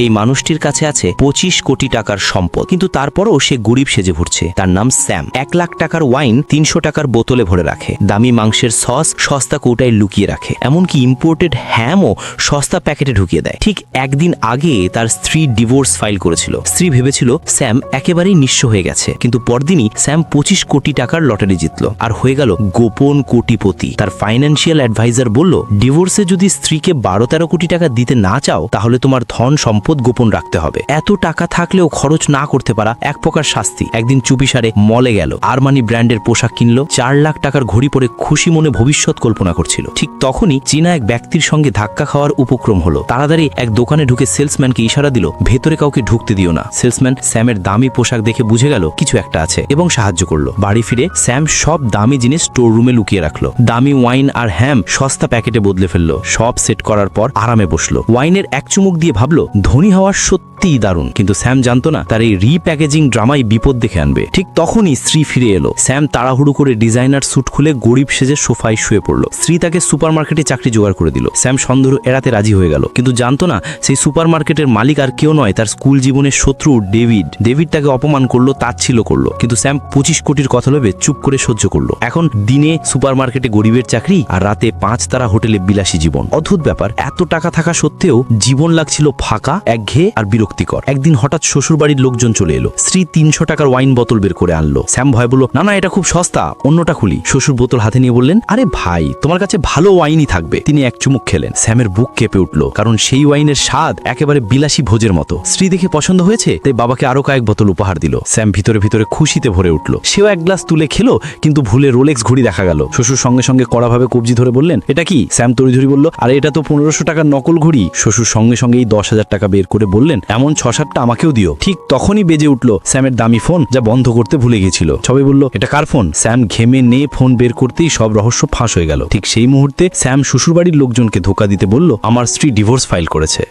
এই মানুষটির কাছে আছে 25 কোটি টাকার সম্পদ, কিন্তু তারপরও সে গরিব সেজে ঘুরছে। তার নাম স্যাম। 1 লাখ টাকার ওয়াইন 300 টাকার বোতলে ভরে রাখে, দামি মাংসের সস সস্তা কৌটায় লুকিয়ে রাখে, এমনকি ইম্পোর্টেড হ্যামও সস্তা প্যাকেটে ঢুকিয়ে দেয়। ঠিক একদিন আগে তার স্ত্রী ডিভোর্স ফাইল করেছিল। স্ত্রী ভেবেছিল স্যাম একেবারেই নিঃস্ব হয়ে গেছে, কিন্তু পরদিনই স্যাম 25 কোটি টাকার লটারি জিতল আর হয়ে গেল গোপন কোটিপতি। তার ফাইন্যান্সিয়াল অ্যাডভাইজার বলল, ডিভোর্সে যদি স্ত্রীকে 12-13 কোটি টাকা দিতে না চাও তাহলে তোমার ধন সম্পদ গোপন রাখতে হবে। এত টাকা থাকলেও খরচ না করতে পারা এক প্রকার শাস্তি। একদিন চুপিসারে মলে গেল, আরমানি ব্র্যান্ডের পোশাক কিনলো, 4 লাখ টাকার ঘড়ি পরে খুশি মনে ভবিষ্যৎ কল্পনা করছিল। ঠিক তখনই চীনা এক ব্যক্তির সঙ্গে ধাক্কা খাওয়ার উপক্রম হলো। তাড়াতাড়ি এক দোকানে ঢুকে সেলসম্যানকে ইশারা দিল, ভেতরে কাউকে ঢুকতে দিও না। সেলসম্যান স্যামের দামি পোশাক দেখে বুঝে গেল কিছু একটা আছে এবং সাহায্য করলো। বাড়ি ফিরে স্যাম সব দামি জিনিস স্টোর রুমে লুকিয়ে রাখলো। দামি ওয়াইন আর হ্যাম সস্তা প্যাকেটে বদলে ফেললো। সব সেট করার পর আরামে বসলো। ওয়াইনের এক চুমুক দিয়ে ভাবলো ধনী হওয়ার সত্যিই দারুণ, কিন্তু স্যাম জানতো না তার এই রিপ্যাকেজিং ড্রামাই বিপদ দেখে আনবে। ঠিক তখনই স্ত্রী ফিরে এলো। স্যাম তাড়াহুড়ো করে ডিজাইনার স্যুট খুলে গরিব সেজে সোফায় শুয়ে পড়লো। স্ত্রী তাকে সুপারমার্কেটে চাকরি জোগাড় করে দিল। স্যাম সন্দেহ এড়াতে রাজি হয়ে গেল, কিন্তু জানতো না সেই সুপারমার্কেটের মালিক আর কেউ নয়, তার স্কুল জীবনের শত্রু ডেভিড। ডেভিড তাকে অপমান করলো, তাচ্ছিল্য করলো, কিন্তু স্যাম 25 কোটির কথা ভেবে চুপ করে সহ্য করলো। এখন দিনে সুপারমার্কেটে গরিবের চাকরি আর রাতে 5 তারা হোটেলে বিলাসী জীবন। অদ্ভুত ব্যাপার, এত টাকা থাকা সত্ত্বেও জীবন লাগছিল ফাঁকা, একঘেয়ে আর বিরক্তিকর। একদিন হঠাৎ শ্বশুর বাড়ির লোকজন চলে এলো। স্ত্রী 300 টাকার ওয়াইন বোতল বের করে আনলো। স্যাম ভয় বলল, না না, এটা খুব সস্তা, অন্যটা খুলি। শ্বশুর বোতল হাতে নিয়ে বললেন, আরে ভাই, তোমার কাছে ভালো ওয়াইনই থাকবে। তিনি এক চুমুক খেলেন। স্যামের বুক কেঁপে উঠল, কারণ সেই ওয়াইনের স্বাদ একেবারে বিলাসী ভোজের মতো। স্ত্রী দেখে পছন্দ হয়েছে, তাই বাবাকে আরো কয়েক বোতল উপহার দিল। স্যাম ভিতরে ভিতরে খুশিতে ভরে উঠল। সেও এক গ্লাস তুলে খেলো, কিন্তু ভুলে রোলেক্স ঘড়ি দেখা গেল। শ্বশুর সঙ্গে সঙ্গে কড়াভাবে কবজি ধরে বললেন, এটা কি? স্যাম তড়িধড়ি বলল, আরে এটা তো 1500 টাকার নকল ঘড়ি। শ্বশুর সঙ্গে সঙ্গেই 10,000 টাকা বের করে বললেন, এমন 6-7টা আমাকেও দিও। ঠিক তখনই বেজে উঠল স্যামের দামি ফোন, যা বন্ধ করতে ভুলে গেছিল। সবাই বলল, এটা কার ফোন? স্যাম ঘেমে নিয়ে ফোন বের করতেই সব রহস্য ফাঁস হয়ে গেল। ঠিক সেই মুহূর্তে স্যাম শ্বশুরবাড়ির লোকজনকে ধোকা দিতে বলল, আমার স্ত্রী ডিভোর্স ফাইল করেছে।